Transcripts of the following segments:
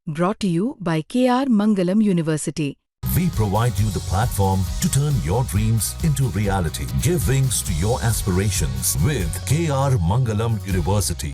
Brought to you by KR Mangalam University. We provide you the platform to turn your dreams into reality. Give wings to your aspirations with KR Mangalam University.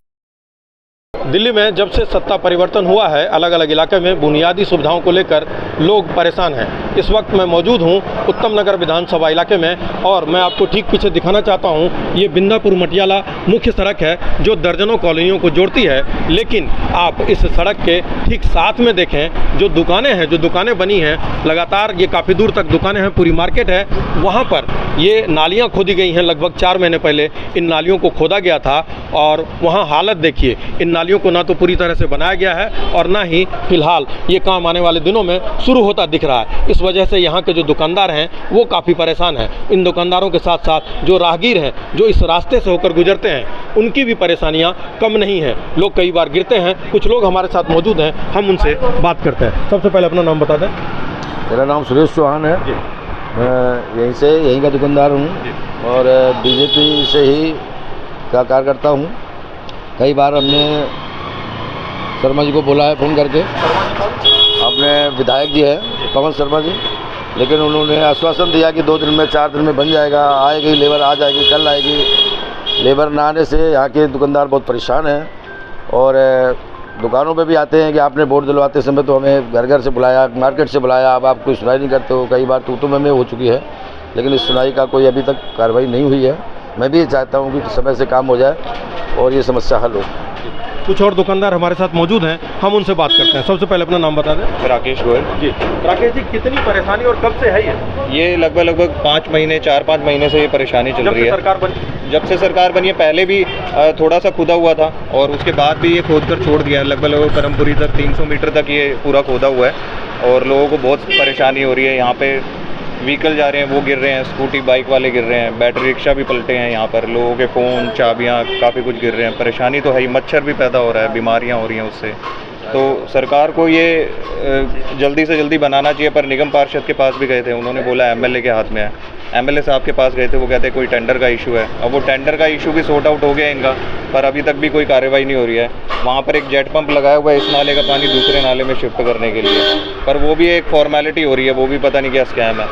Delhi में जब से सत्ता परिवर्तन हुआ है, अलग अलग इलाके में बुनियादी सुविधाओं को लेकर लोग परेशान हैं। इस वक्त मैं मौजूद हूं उत्तम नगर विधानसभा इलाके में और मैं आपको ठीक पीछे दिखाना चाहता हूं, ये बिंदापुर मटियाला मुख्य सड़क है जो दर्जनों कॉलोनियों को जोड़ती है। लेकिन आप इस सड़क के ठीक साथ में देखें, जो दुकानें बनी हैं, लगातार ये काफ़ी दूर तक दुकानें हैं, पूरी मार्केट है। वहाँ पर ये नालियाँ खोदी गई हैं। लगभग 4 महीने पहले इन नालियों को खोदा गया था और वहाँ हालत देखिए, इन नालियों को ना तो पूरी तरह से बनाया गया है और ना ही फिलहाल ये काम आने वाले दिनों में शुरू होता दिख रहा है। इस वजह से यहाँ के जो दुकानदार हैं वो काफ़ी परेशान हैं। इन दुकानदारों के साथ साथ जो राहगीर हैं, जो इस रास्ते से होकर गुजरते हैं, उनकी भी परेशानियाँ कम नहीं हैं। लोग कई बार गिरते हैं। कुछ लोग हमारे साथ मौजूद हैं, हम उनसे बात करते हैं। सबसे पहले अपना नाम बता दें। मेरा नाम सुरेश चौहान है। मैं यहीं का दुकानदार हूँ और बीजेपी से ही का कार्यकर्ता हूँ। कई बार हमने शर्मा जी को बोला है फ़ोन करके, अपने विधायक जी हैं पवन शर्मा जी, लेकिन उन्होंने आश्वासन दिया कि 2 दिन में 4 दिन में बन जाएगा, आएगी लेबर, आ जाएगी, कल आएगी। लेबर ना आने से यहाँ के दुकानदार बहुत परेशान हैं और दुकानों पे भी आते हैं कि आपने वोट दिलवाते समय तो हमें घर घर से बुलाया, मार्केट से बुलाया, अब आप कोई सुनाई नहीं करते हो। कई बार तू में हो चुकी है, लेकिन इस सुनाई का कोई अभी तक कार्रवाई नहीं हुई है। मैं भी चाहता हूँ कि समय से काम हो जाए और ये समस्या हल हो। कुछ और दुकानदार हमारे साथ मौजूद हैं, हम उनसे बात करते हैं। सबसे पहले अपना नाम बता दें। राकेश गोयल जी। राकेश जी, कितनी परेशानी और कब से है ये लगभग 5 महीने 4-5 महीने से ये परेशानी चल रही है। जब से सरकार बनी है, पहले भी थोड़ा सा खुदा हुआ था और उसके बाद भी ये खोद कर छोड़ दिया है। लगभग परमपुरी तक 300 मीटर तक ये पूरा खोदा हुआ है और लोगों को बहुत परेशानी हो रही है। यहाँ पे व्हीकल जा रहे हैं, वो गिर रहे हैं, स्कूटी बाइक वाले गिर रहे हैं, बैटरी रिक्शा भी पलटे हैं। यहाँ पर लोगों के फ़ोन, चाबियाँ, काफ़ी कुछ गिर रहे हैं। परेशानी तो है ही, मच्छर भी पैदा हो रहा है, बीमारियाँ हो रही हैं उससे। तो सरकार को ये जल्दी से जल्दी बनाना चाहिए। पर निगम पार्षद के पास भी गए थे, उन्होंने बोला एमएलए के हाथ में है। एमएलए साहब के पास गए थे, वो कहते हैं कोई टेंडर का इशू है। अब वो टेंडर का इशू भी सॉर्ट आउट हो गया इनका, पर अभी तक भी कोई कार्रवाई नहीं हो रही है। वहाँ पर एक जेट पंप लगाया हुआ है इस नाले का पानी दूसरे नाले में शिफ्ट करने के लिए, पर वो भी एक फॉर्मेलिटी हो रही है, वो भी पता नहीं क्या स्कैम है।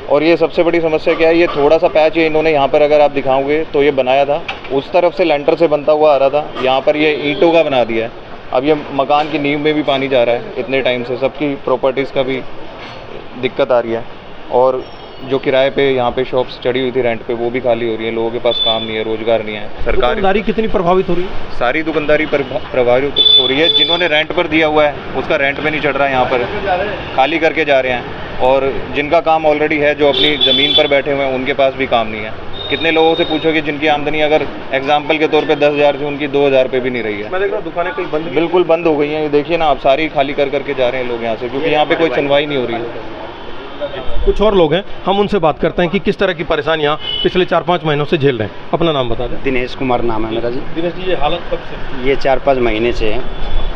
और ये सबसे बड़ी समस्या क्या है, ये थोड़ा सा पैच है इन्होंने यहाँ पर, अगर आप दिखाओगे तो ये बनाया था, उस तरफ से लेंटर से बनता हुआ आ रहा था, यहाँ पर ये ईंटों का बना दिया है। अब ये मकान की नींव में भी पानी जा रहा है इतने टाइम से, सबकी प्रॉपर्टीज़ का भी दिक्कत आ रही है। और जो किराए पे यहाँ पे शॉप्स चढ़ी हुई थी रेंट पे, वो भी खाली हो रही है। लोगों के पास काम नहीं है, रोजगार नहीं है। सरकार दुकानदारी कितनी प्रभावित हो रही है? सारी दुकानदारी प्रभावित हो रही है। जिन्होंने रेंट पर दिया हुआ है उसका रेंट पे नहीं चढ़ रहा है, यहाँ पर खाली करके जा रहे हैं। और जिनका काम ऑलरेडी है, जो अपनी ज़मीन पर बैठे हुए हैं, उनके पास भी काम नहीं है। कितने लोगों से पूछोगे जिनकी आमदनी अगर एग्जाम्पल के तौर पे 10,000 थी, उनकी 2,000 पे भी नहीं रही है। मैं देख रहा हूँ दुकानें कई बंद, बिल्कुल बंद हो गई हैं। ये देखिए ना, आप सारी खाली करके जा रहे हैं लोग यहाँ से, क्योंकि यहाँ पे कोई सुनवाई नहीं हो रही है। कुछ और लोग हैं, हम उनसे बात करते हैं कि किस तरह की परेशानियां पिछले 4-5 महीनों से झेल रहे हैं। अपना नाम बता दें। दिनेश कुमार नाम है मेरा जी। दिनेश जी, ये हालत कब से? ये 4-5 महीने से है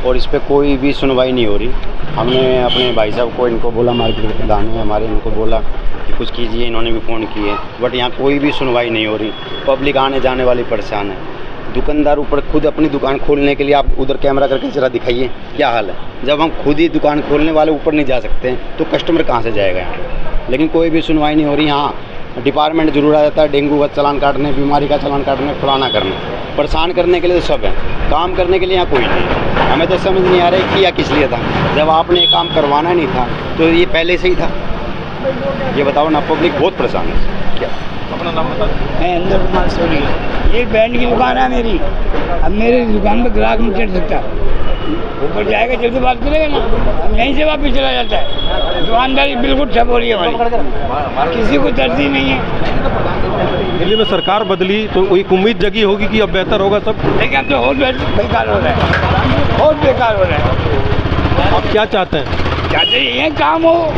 और इस पर कोई भी सुनवाई नहीं हो रही। हमने अपने भाई साहब को, इनको बोला, मार्केट के प्रधान है हमारे, इनको बोला कि कुछ कीजिए, इन्होंने भी फ़ोन किए, बट यहाँ कोई भी सुनवाई नहीं हो रही। पब्लिक आने जाने वाली परेशान है। दुकानदार ऊपर खुद अपनी दुकान खोलने के लिए, आप उधर कैमरा करके ज़रा दिखाइए क्या हाल है। जब हम खुद ही दुकान खोलने वाले ऊपर नहीं जा सकते हैं तो कस्टमर कहाँ से जाएगा यहाँ? लेकिन कोई भी सुनवाई नहीं हो रही। हाँ, डिपार्टमेंट जरूर आ जाता है, डेंगू का चालान काटने, बीमारी का चालान काटने, फलाना करने, परेशान करने के लिए तो सब है, काम करने के लिए यहाँ कोई नहीं। हमें तो समझ नहीं आ रहा है किया किस लिए था। जब आपने काम करवाना नहीं था तो ये पहले से ही था। ये बताओ ना, पब्लिक बहुत परेशान है। क्या अपना नाम बता दें। मैं इंद्र कुमार सोनी। ये बैंड की दुकान है मेरी। अब मेरी दुकान में ग्राहक नहीं चढ़ सकता, ऊपर जाएगा जल्दी बात करेगा ना, अब यहीं से वापस चला जाता है। दुकानदारी बिल्कुल ठप हो रही है हमारी, किसी को तरजीह नहीं है। दिल्ली में सरकार बदली तो एक उम्मीद जगी होगी कि अब बेहतर होगा सब, लेकिन अब तो और बेकार हो रहा है, और बेकार हो रहा है। आप क्या चाहते हैं? चाहते ये काम हो।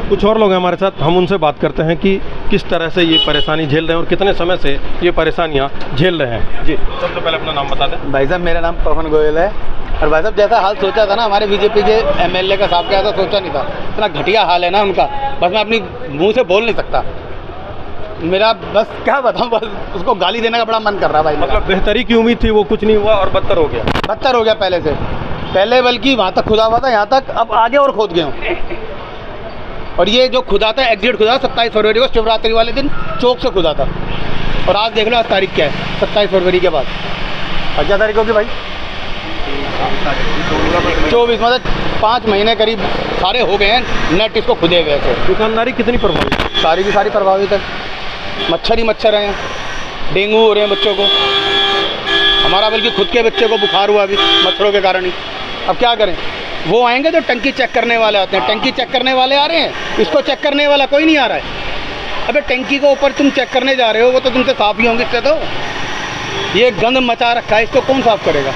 कुछ और लोग हैं हमारे साथ, हम उनसे बात करते हैं कि किस तरह से ये परेशानी झेल रहे हैं और कितने समय से ये परेशानियां झेल रहे हैं। जी, सबसे पहले अपना नाम बता दें। भाई साहब, मेरा नाम पवन गोयल है। और भाई साहब, जैसा हाल सोचा था ना हमारे बीजेपी के एमएलए का साहब, ऐसा सोचा नहीं था। इतना घटिया हाल है ना उनका, बस मैं अपनी मुंह से बोल नहीं सकता। मेरा बस क्या बताऊं, बस उसको गाली देने का बड़ा मन कर रहा है भाई। मतलब बेहतरी की उम्मीद थी, वो कुछ नहीं हुआ और बदतर हो गया। बदतर हो गया पहले से। पहले बल्कि वहाँ तक खुदा हुआ था, यहाँ तक अब आगे और खोद गए हों। और ये जो खुदा था, एग्जिट खुदा 27 फरवरी को शिवरात्रि वाले दिन चौक से खुदा था। और आज देख लो आज तारीख क्या है, 27 फरवरी के बाद। और क्या तारीख होगी भाई? 24, मतलब 5 महीने करीब सारे हो गए हैं नेट इसको खुदे हुए थे। दुकानदारी कितनी प्रभावित है? सारी की सारी प्रभावित है। मच्छर ही मच्छर हैं, डेंगू हो रहे हैं बच्चों को। हमारा बल्कि खुद के बच्चे को बुखार हुआ अभी मच्छरों के कारण ही। अब क्या करें? वो आएंगे जो टंकी चेक करने वाले आते हैं, टंकी चेक करने वाले आ रहे हैं, इसको चेक करने वाला कोई नहीं आ रहा है। अबे टंकी को ऊपर तुम चेक करने जा रहे हो, वो तो तुमसे साफ ही होंगे। इससे तो ये गंद मचा रखा है, इसको कौन साफ करेगा?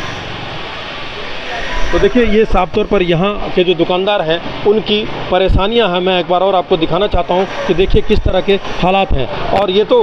तो देखिए ये साफ तौर पर यहाँ के जो दुकानदार हैं उनकी परेशानियाँ हैं। मैं एक बार और आपको दिखाना चाहता हूँ कि देखिए किस तरह के हालात हैं। और ये तो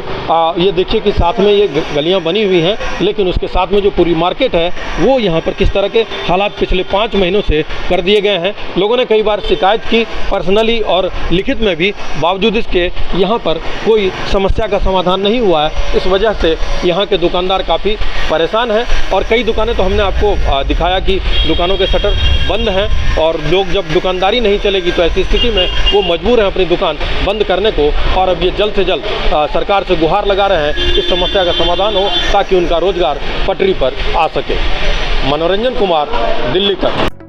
ये देखिए कि साथ में ये गलियाँ बनी हुई हैं, लेकिन उसके साथ में जो पूरी मार्केट है वो यहाँ पर किस तरह के हालात पिछले 5 महीनों से कर दिए गए हैं। लोगों ने कई बार शिकायत की पर्सनली और लिखित में भी, बावजूद इसके यहाँ पर कोई समस्या का समाधान नहीं हुआ है। इस वजह से यहाँ के दुकानदार काफ़ी परेशान हैं। और कई दुकानें तो हमने आपको दिखाया कि दुकानों के शटर बंद हैं और लोग जब दुकानदारी नहीं चलेगी तो ऐसी स्थिति में वो मजबूर हैं अपनी दुकान बंद करने को। और अब ये जल्द से जल्द सरकार से गुहार लगा रहे हैं इस समस्या का समाधान हो ताकि उनका रोजगार पटरी पर आ सके। मनोरंजन कुमार, दिल्ली तक।